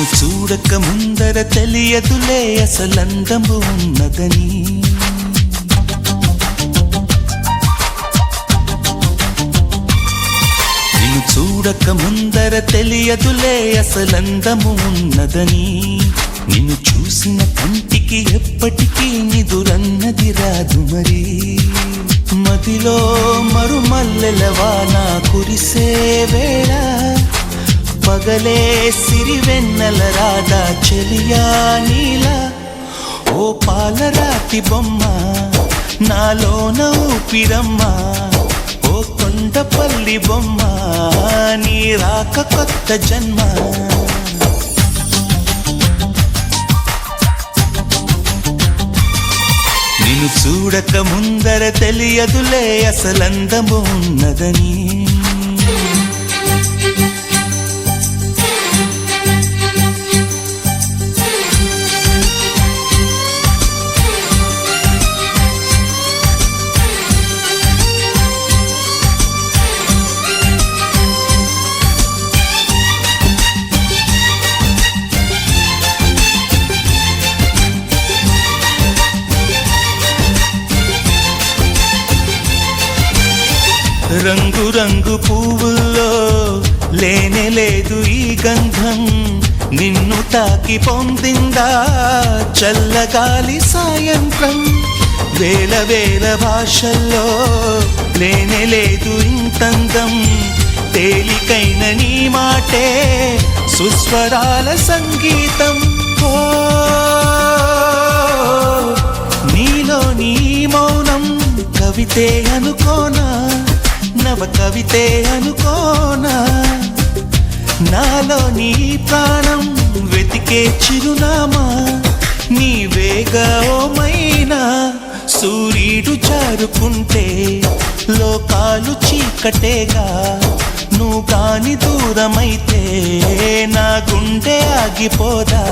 నిన్ను చూడక ముందర తెలియదులే అసలందము ఉన్నదని. నిన్ను చూడక ముందర తెలియదులే అసలందము ఉన్నదని. నిన్ను చూసిన కంటికి ఎప్పటికీ నిదురన్నది రాదు మరి. మదిలో మరుమల్లెల వాన కురిసే వేళ పగలే సిరివెన్నెల రాధా చెలియా నీలా. ఓ పాలరాతి బొమ్మ నాలోన ఊపిరమ్మ, ఓ కొండపల్లి బొమ్మ నీ రాక కొత్త జన్మ. నిన్ను చూడక ముందర తెలియదులే అసలందము ఉన్నదని. రంగు రంగు పువ్వుల్లో లేనే లేదు ఈ గంధం, నిన్ను తాకి పొందిందా చల్లగాలి సాయంత్రం. వేల వేల భాషల్లో లేనే లేదు ఇంతందం, తేలికైన నీ మాటే సుస్వరాల సంగీతం. ఓ నీలో నీ మౌనం కవితే అనుకోనా, నవ కవితే అనుకోనా. నాలో నీ ప్రాణం వెతికే చిరునామా నీవేగా ఓ మైనా. సూర్యుడు జారుకుంటే లోకాలు చీకటేగా, నువ్వు కాని దూరమైతే నా గుండె ఆగిపోదా.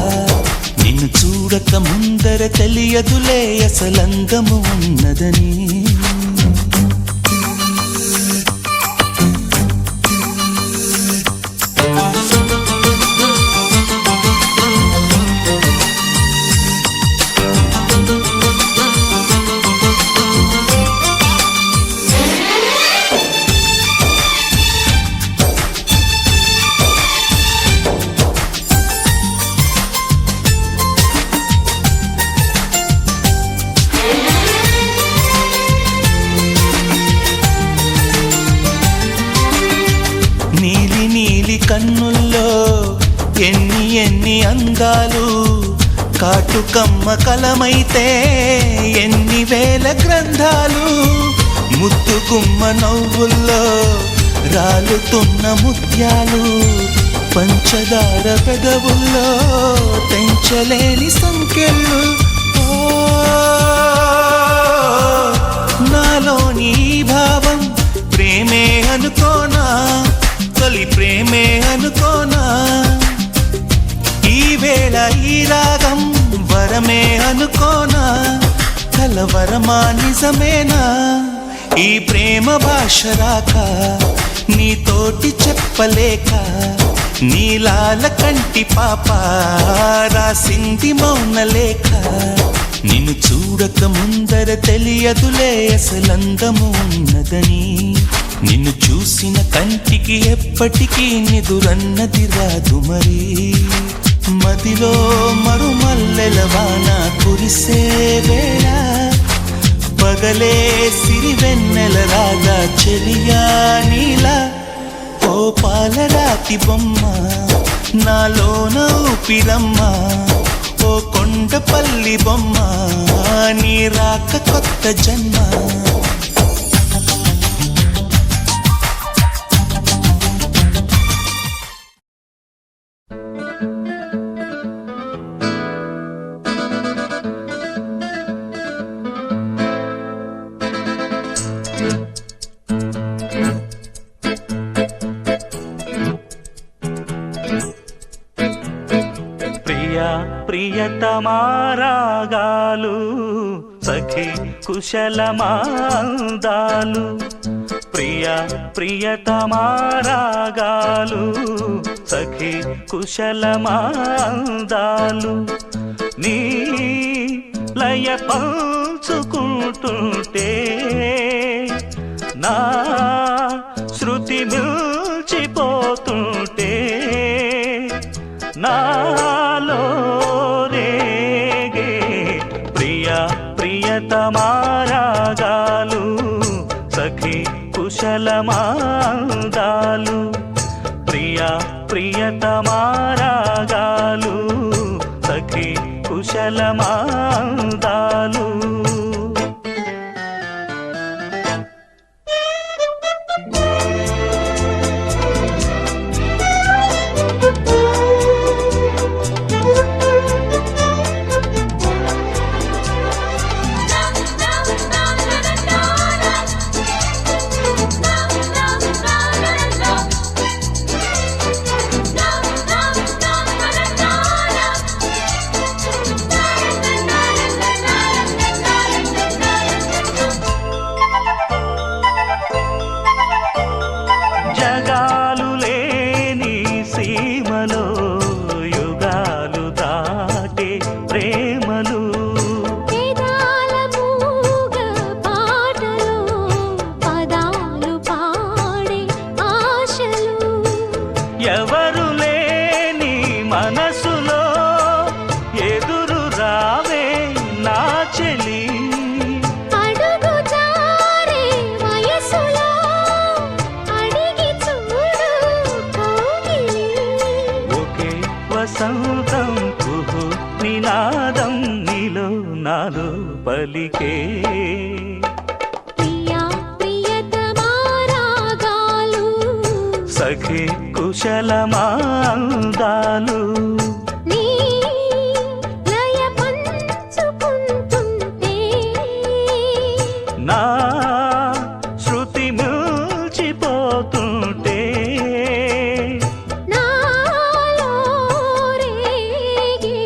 నిన్ను చూడక ముందర తెలియదులే అసలందము ఉన్నదని. నీలి నీలి కన్నుల్లో ఎన్ని ఎన్ని అందాలు, కాటుకమ్మ కలమైతే ఎన్ని వేల గ్రంథాలు. ముద్దుగుమ్మ నవ్వుల్లో రాలుతున్న ముత్యాలు, పంచదార పెదవుల్లో తెంచలేని సంఖ్యలు. నాలోని భావం ప్రేమే అనుకోనా, తొలి ప్రేమే అనుకోనా. ఈ వేళ ఈ రాగం వరమే అనుకోనా, కలవరమా నిజమేనా. ఈ ప్రేమ భాష రాక నీతోటి చెప్పలేక, నీలాల కంటి పాప రాసింది మౌనలేఖ. నిన్ను చూడక ముందర తెలియదులే అసలందము ఉన్నదని. నిన్ను చూసిన కంటికి ఎప్పటికీ నిదురన్నది రాదు మరి. మదిలో మరుమల్లెల వాన కురిసే వేళ పగలే సిరివెన్నెల రాధా చెలియా నీలా. ఓ పాలరాతి బొమ్మ నాలోన ఊపిరమ్మ, ఓ కొండపల్లి బొమ్మ నీ రాక కొత్త జన్మ. ప్రియతమారాగాలు సఖి కుశలమాందాలు. ప్రియతమారాగాలు సఖి కుశలమాందాలు నీ లయ పంచుకుంటుంటే నా శృతి మిల్చిపోతుంటే నాలో రేగే ప్రియ ప్రియతమారాగాలు సఖి కుశలమాందాలు ప్రియ ప్రియతమారాగాలు సఖి కుశలమాందాలు జగాలు లేని సీమలో యుగాలు దాటే ప్రేమలు వేదాల మూగ పాటలో పదాలు పాడే ఆశలు ఎవరు లేని మనసులో ఎదురు రావే నా చెలి అడుగు జారే వయసులో అడిగి చూడు కౌగిలి ఒకే వసంతం కుహు నినాదం నీలో నాలో పలికే ప్రియా ప్రియతమారాగాలు సఖి కుశలమాందాలు నీ లయ పంచుకుంటుంటే నా శృతి మిల్చిపోతుంటే నాలో రేగే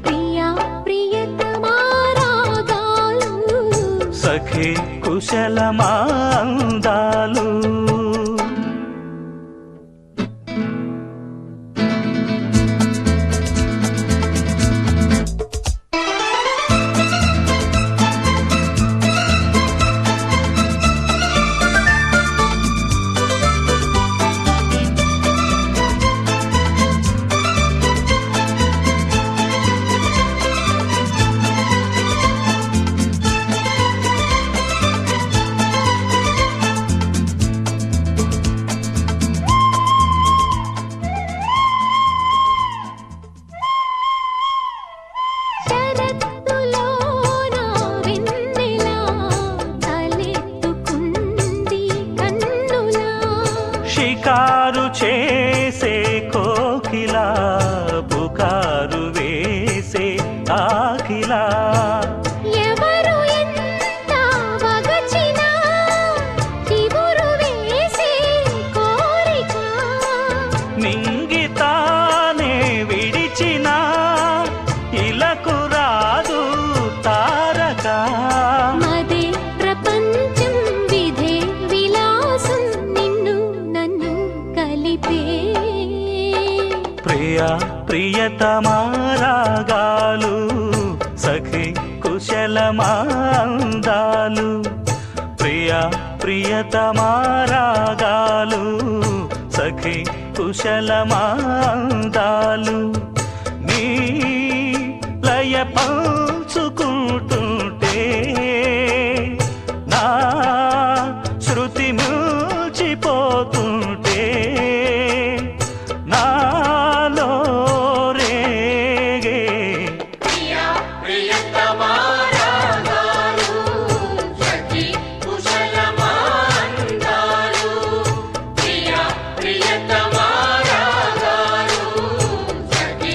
ప్రియా ప్రియతమారాగాలు సఖి కుశలమాందాలు శరత్తులోన వెన్నెల తలెత్తుకుంది కన్నులా షికారు చేసే కోకిలా పుకారు వేసే ఆకిలా ఎవరు ఎంత వగచినా చిగురు వేసే కోరిక నింగితానే విడిచిన ఇలకు రాదు తారక మదే ప్రపంచం విధే విలాసం నిన్ను నన్ను కలిపే ప్రియ ప్రియతమారాగాలు సఖి కుశలమాందాలు ప్రియ ప్రియతమారాగాలు సఖి కుశలమాందాలు నీ లయ పంచుకుంటుంటే నా శృతి మిల్చిపోతుంటే నాలో రేగే ప్రియతమారాగాలు సఖి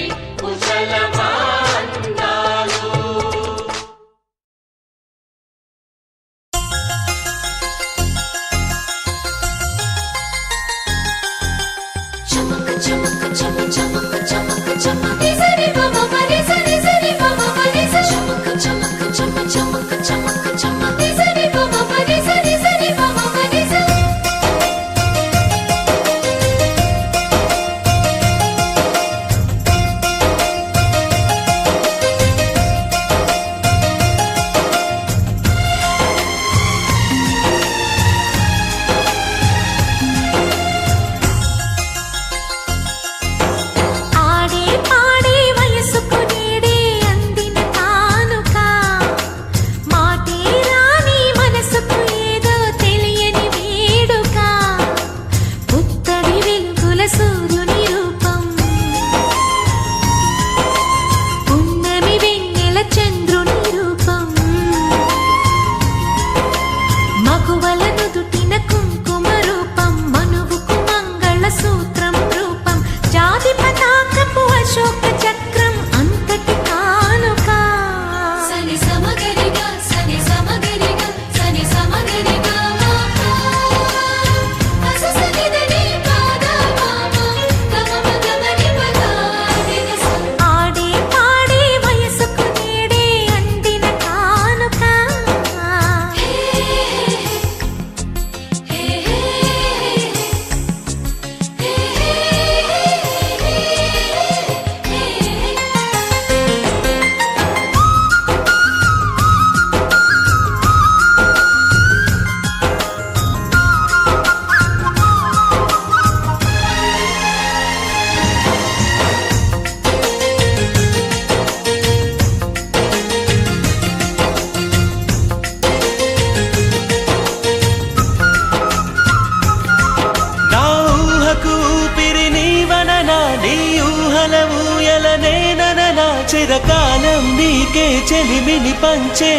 వెన్నెలనేనన చిరకాలం నీకే చెలిమిని పంచే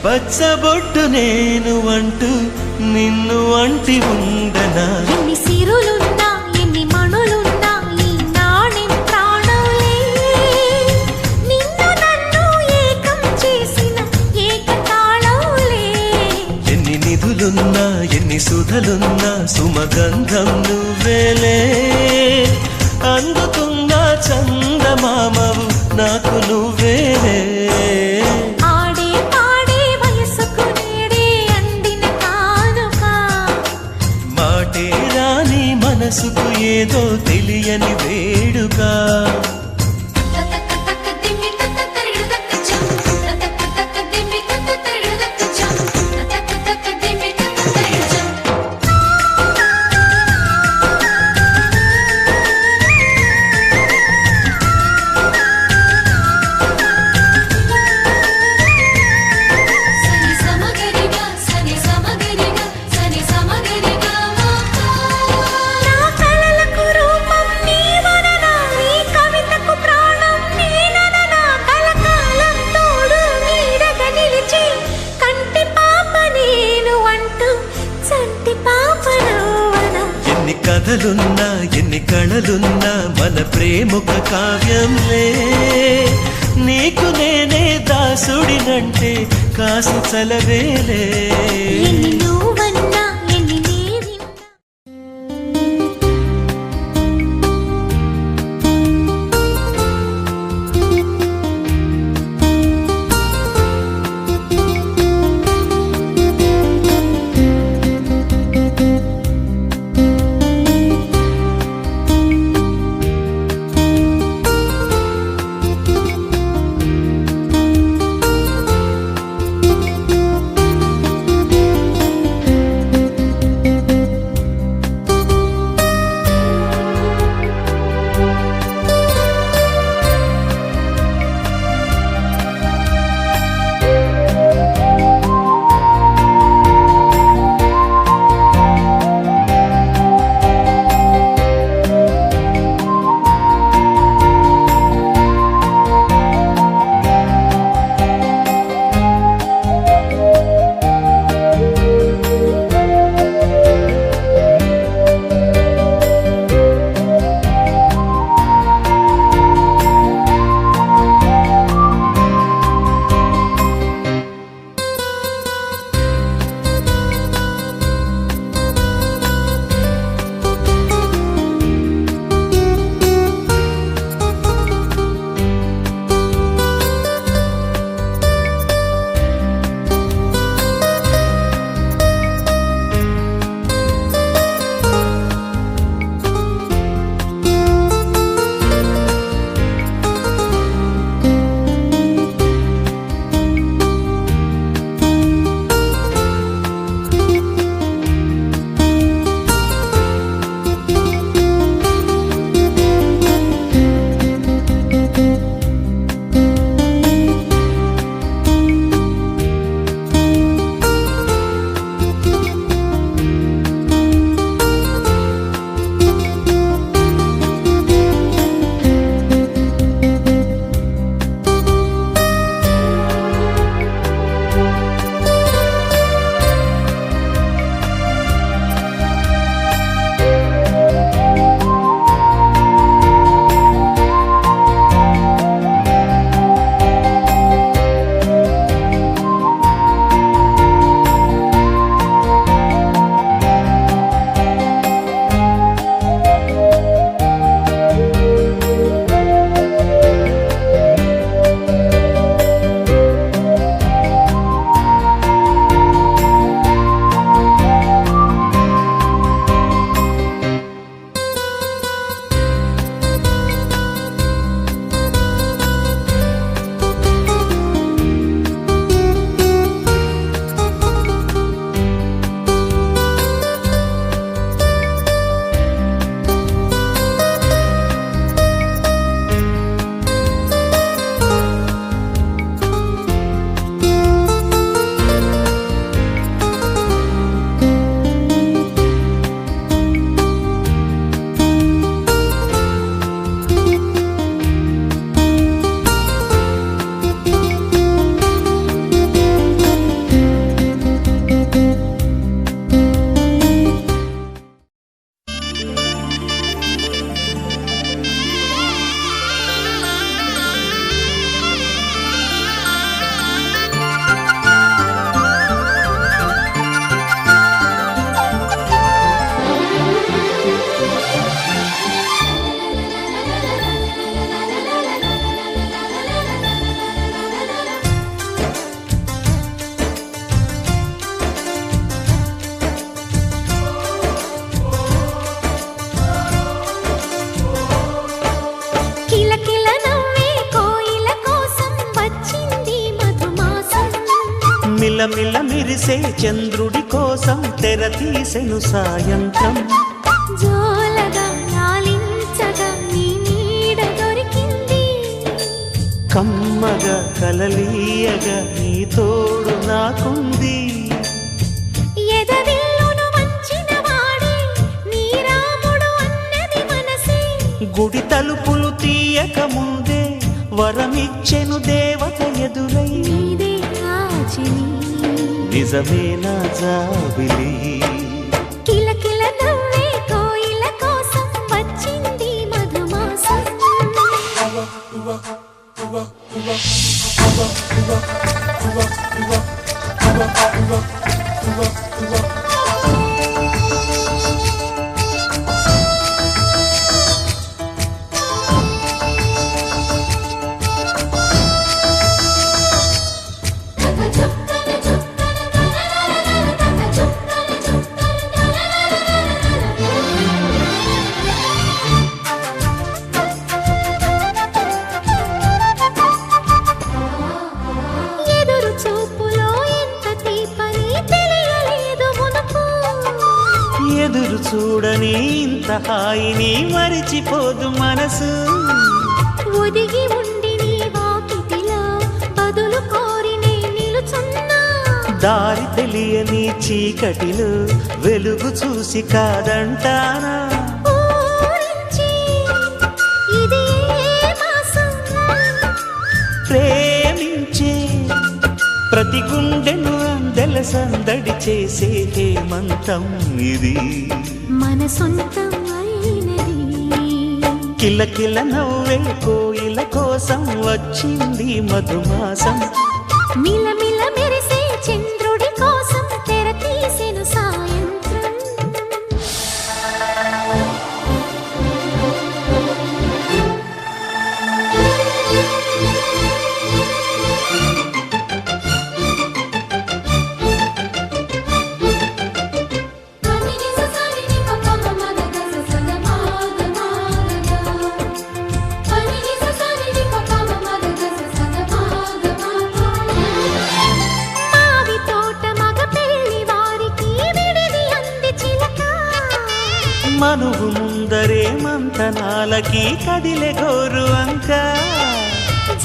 పచ్చబొట్టు నేను అంటూ నిన్ను అంటి ఉండనా ఎన్ని సిరులున్నా ఎన్ని మణులున్నా ఈ నాణెం ప్రాణంలే నిన్ను నన్ను ఏకం చేసిన ఏకతాళంలే ఎన్ని నిధులున్నా ఎన్ని సుధలున్నా సుమగంధం నువ్వేలే అందుతున్న చందమామవు నాకు నువ్వేలే ఆడే పాడే వయసుకు నేడే అందిన కానుక మాటే రాని మనసుకు ఏదో తెలియని వేడుక తతక తక దిమ్మి తత తరిడు తక చం తతక తక దిమ్మి తత తరిడు తక చం తతక తక దిమ్మి తత తరిడు చం సని సమగరిగా సని సమగరిగా సని సమగరిగా నా కలలకు రూపం నీవననా నీ కవితకు ప్రాణం నేనననా కలకాలం తోడు నీడగా నిలిచి కంటి పాప నేను అంటూ చంటి పాప నువ్వనా ఎన్ని కథలున్నా ఎన్ని కళలున్నా మన ప్రేమొక కావ్యంలే నీకు నేనే దాసుడినంటే కాసు చలవేలే ఎన్ని నువ్వన్నా ఎన్ని నేవిన్నా మిలమిల మిరిసే చంద్రుడి కోసం తెర తీసెను సాయంత్రం జోలగా లాలించగా నీ నీడ దొరికింది కమ్మగా కలలీయగా నీ తోడు నాకుంది ఎదవిల్లును వంచిన వాడే నీ రాముడు అన్నది మనసే గుడి తలుపులు తీయక ముందే వరమిచ్చెను దేవత ఎదురై నీదే ఆచిని నిజమేనా జాబిలి కిలకిల నవ్వే కోయిల కోసం వచ్చింది మధుమాసం ఎదురు చూపులో ఎంత తీపని తెలియలేదు మునుపు ఎదురు చూడని ఇంత హాయిని మరిచిపోదు మనసు ఒదిగి ఉండి నీ వాకిటిలో బదులు కోరి నే నిలుచున్నా దారి తెలియని చీకటిలో వెలుగు చూసి కాదంటానా ఊరించి ఇది ఏ మాసం ప్రేమించే ప్రతి గుండెను అందెల సందడి చేసే హేమంతం ఇది మన సొంతం అయినది కిలకిల నవ్వే కోయిల కోసం వచ్చింది మధుమాసం మిలమిల మెరిసే చంద్రుడి కోసం తెర తీసెను సాయంత్రం మావి తోట మగ పెళ్లి వారికి విడిది అంది చిలక మనువు ముందరే మంతనాలకి కదిలే గోరు అంక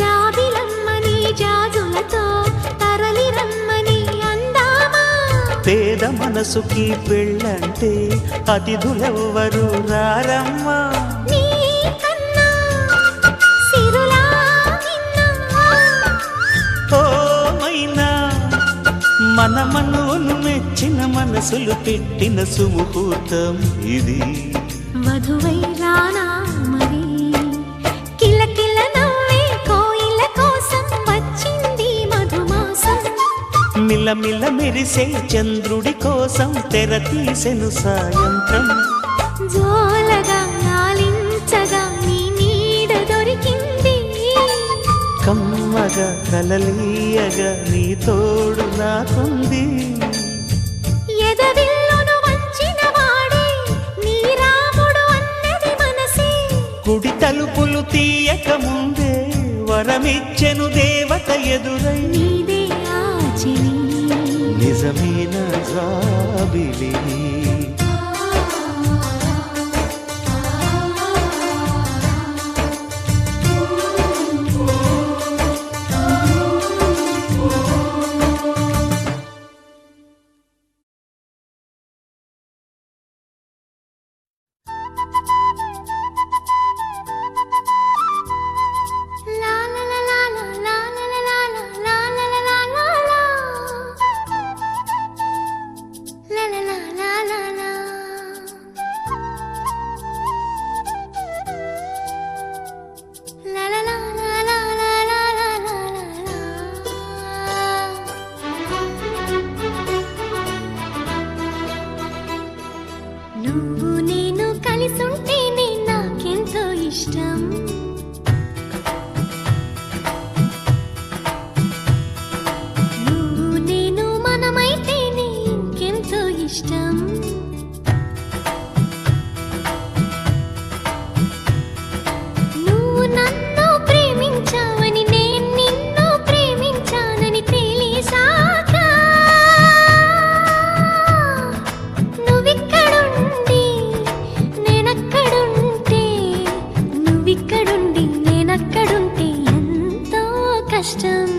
జాబిలమ్మని జాజులతో తరలి రమ్మని అందామా పేద మనసుకి పెళ్ళంటే అతిథులెవ్వరు రారమ్మా నీ కన్నా సిరులా నిన్నా ఓ మైనా మన మనువును మెచ్చిన మనసులు పెట్టిన సుముహూర్తం ఇది వధువై రానా మరి కిలకిల నవ్వే కోయిల కోసం వచ్చింది మధుమాసం మిలమిల మెరిసే చంద్రుడి కోసం తెర తీసెను సాయంత్రం జోలగా లాలించగా నీ నీడ దొరికింది కమ్మగా కలలీయగా నీ తోడు నాకుంది ఎదవిల్లును వంచిన వాడే నీ రాముడు అన్నది మనసే గుడి తలుపులు తీయక ముందే వరమిచ్చెను దేవత ఎదురై నీదే ఆచిని నిజమైన జాబిలి లా లా లా లా లా లా లా లా లా లా లా లా లా లా లా లా లా లా కష్టం.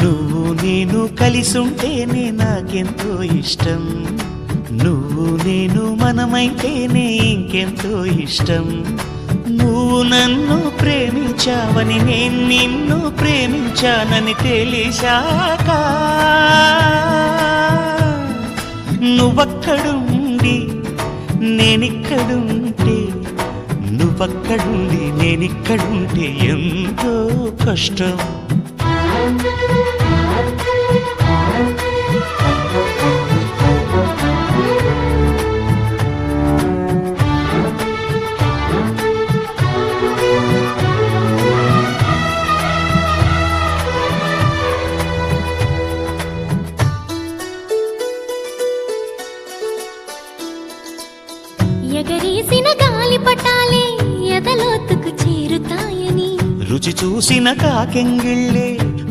నువ్వు నేను కలిసుంటేనే నాకెంతో ఇష్టం, నువ్వు నేను మనమైతేనే ఇంకెంతో ఇష్టం. నువ్వు నన్ను ప్రేమించావని నేను నిన్ను ప్రేమించానని తెలిసాక, నువ్వక్కడుండి నేనిక్కడుంటే, నువ్వక్కడుండి నేనిక్కడుంటే ఎంతో కష్టం. ఎగరేసిన గాలి పటాలే ఎదలోతుకు చేరుతాయని, రుచి చూసిన కాకెంగిళ్ళే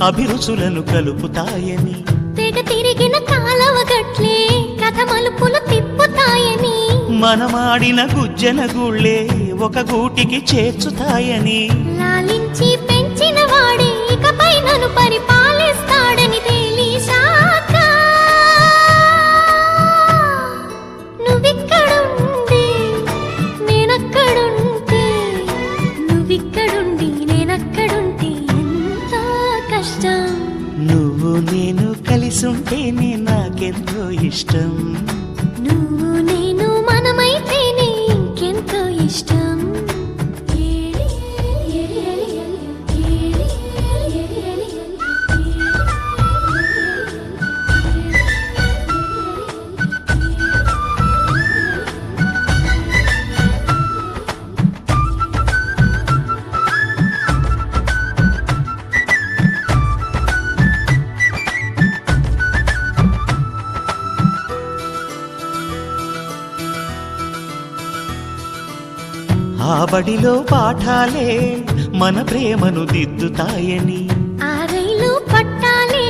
అభిరుచులను కలుపుతాయని, తెగ తిరిగిన కాలవ గట్లే కథ మలుపులు తిప్పుతాయని, మనమాడిన గుజ్జన గుళ్ళే ఒక గూటికి చేర్చుతాయని, లాలించి పెంచిన వాడే ఇకపై నన్ను పరిపాలిస్తాడని తెలిసాక, నువ్విక్కడుండి నేనక్కడుంటే, నువ్విక్కడుండి నేనక్కడుంటే ఎంతో కష్టం. నువ్వు నేను కలిసుంటేనే నాకెంతో ఇష్టం, నువ్వు నేను మనమైతేనే ఇంకెంతో ఇష్టం. ఆ బడిలో పాఠాలే మన ప్రేమను దిద్దుతాయని, ఆ రైలు పట్టాలే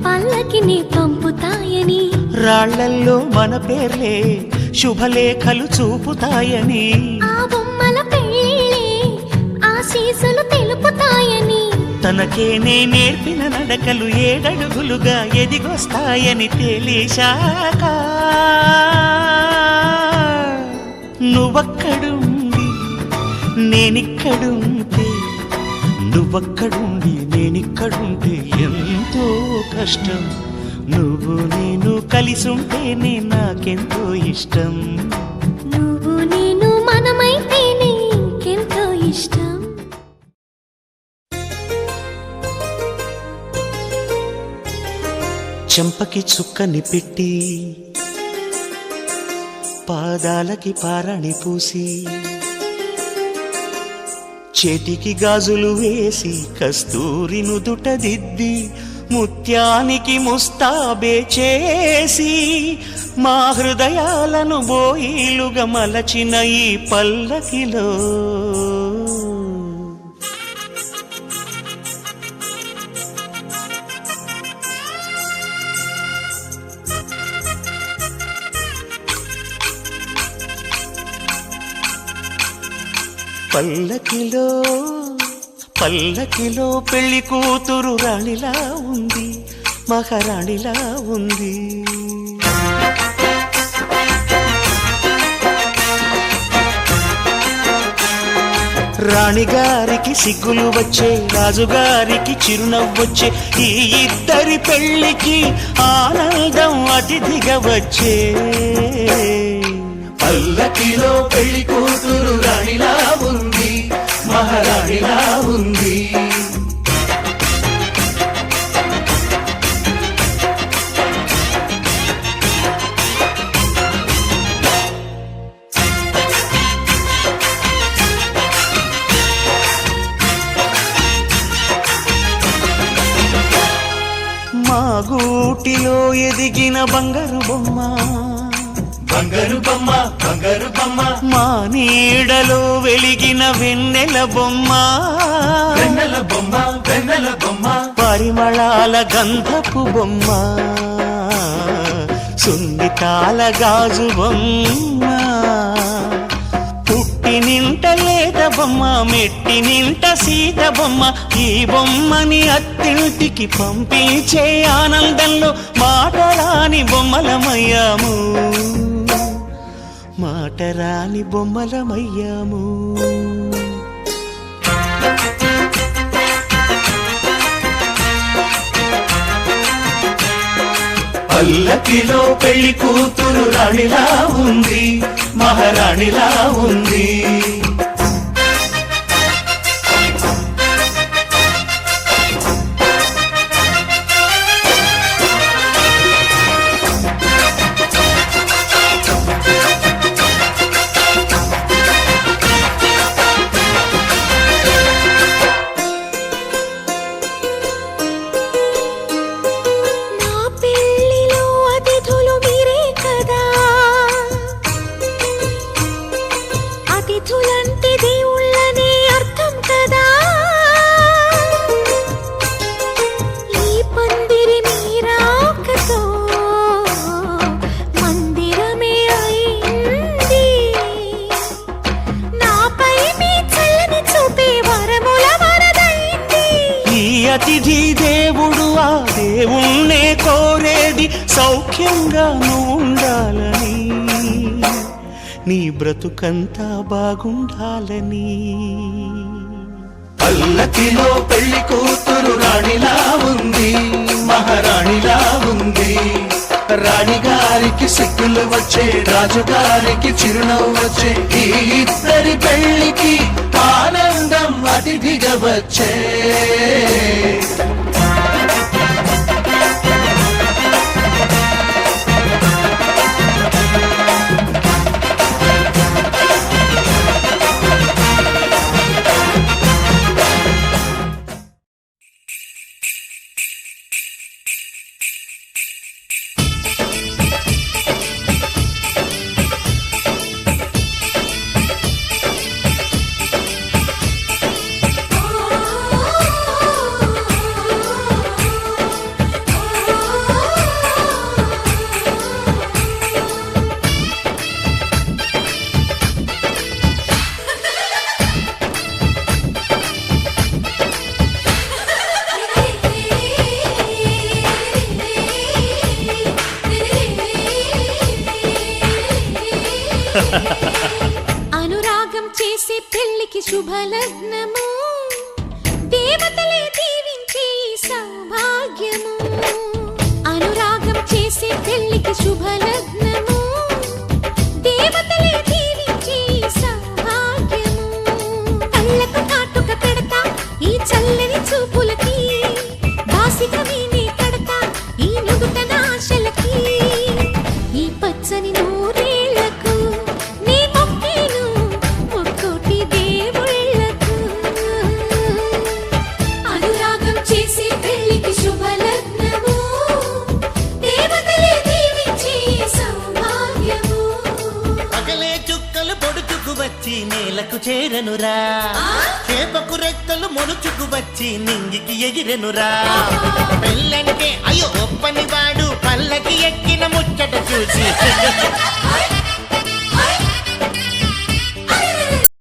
పల్లకిని పంపుతాయని, రాళ్లల్లో మన పేర్లే శుభలేఖలు చూపుతాయని, ఆ బొమ్మల పెళ్ళిళ్ళే ఆశీసులు తెలుపుతాయని, తనకేనే నేర్పిన నడకలు ఏడడుగులుగా ఎదిగొస్తాయని తెలిసాక, నువ్వక్కడుండి నేనిక్కడుంటే, నువ్వక్కడుండి నేనిక్కడుంటే ఎంతో కష్టం. నువ్వు నేను కలిసుంటేనే నాకెంతో ఇష్టం, నువ్వు నేను మనమైతేనే ఇంకెంతో ఇష్టం. చెంపకి చుక్కని పెట్టి పాదాలకి పారాణి పూసి, చేతికి గాజులు వేసి కస్తూరి నుదుట దిద్ది, ముత్యానికి ముస్తాబే చేసి, మా హృదయాలను బోయిలుగా మలచిన ఈ పల్లకిలో, పల్లకిలో పల్లకిలో పెళ్లి కూతురు రాణిలా ఉంది, మహారాణిలా ఉంది. రాణిగారికి సిగ్గులు వచ్చే, రాజుగారికి చిరునవ్వొచ్చే, ఈ ఇద్దరి పెళ్లికి ఆనందం అతిథిగా వచ్చే. పల్లకిలో పెళ్లి కూతురు రాణిలా ఉంది, మహారాణిలా ఉంది. మా గూటిలో ఎదిగిన బంగారు బొమ్మ, బంగారు బొమ్మ, బంగారు బొమ్మ, మా నీడలో వెలిగిన వెన్నెల బొమ్మ, వెన్నెల బొమ్మ, వెన్నెల బొమ్మ, పరిమళాల గంధపు బొమ్మ, సున్నితాల గాజు బొమ్మ, పుట్టినింట బొమ్మ మెట్టి నింట సీత బొమ్మ ఈ బొమ్మని అత్తింటికి పంపించే ఆనందంలో మాటరాని బొమ్మలమయ్యాము మాటరాని బొమ్మలమయ్యాము పల్లకిలో పెళ్లి కూతురు రాణిలా ఉంది మహారాణిలా ఉంది నా పెళ్ళిలో అతిథులు మీరే కదా అతిథులంటే దేవుళ్ళనే అర్థం కదా ఈ పందిరి మీరాకతో మందిరమే అయింది నాపై మీ చల్లని చూపే వరముల వరదైంది ఈ అతిథి దేవుడు ఆ దేవుణ్ణే కోరేది సౌఖ్యంగా నువ్వు ఉండాలని నీ బ్రతుకంతా బాగుండాలని పల్లకిలో పెళ్లి కూతురు రాణిలా ఉంది మహారాణిలా ఉంది రాణిగారికి సిగ్గులు వచ్చే రాజుగారికి చిరునవ్వు వచ్చే ఈ ఇద్దరి పెళ్లికి ఆనందం అతిథిగా వచ్చే అనురాగం చేసే పెళ్లికి శుభలగ్నము దేవతలే దీవించే సౌభాగ్యము అనురాగం చేసే పెళ్లికి శుభలగ్నము దేవతలే దీవించే సౌభాగ్యము కళ్ళకు కాటుక పెడతా ఈ చల్లని చూపులకి బాసిక వీణే కడతా ఈ నుదుటన ఆశలకి ఈ పచ్చని నూరేళ్లకు నీ మొక్కేను ముక్కోటి దేవుళ్ళకు అనురాగం చేసే పెళ్లికి శుభలగ్నము దేవతలే దీవించే సౌభాగ్యము పగలే చుక్కలు పొడుచుకు వచ్చి నేలకు చేరనురా చేపకు రెక్కలు మొలుచుకు వచ్చి నింగికి ఎగిరెనురా పెళ్ళంటే అయ్యో ఒప్పని వాడు పల్లకి ఎక్కిన ముచ్చట చూసి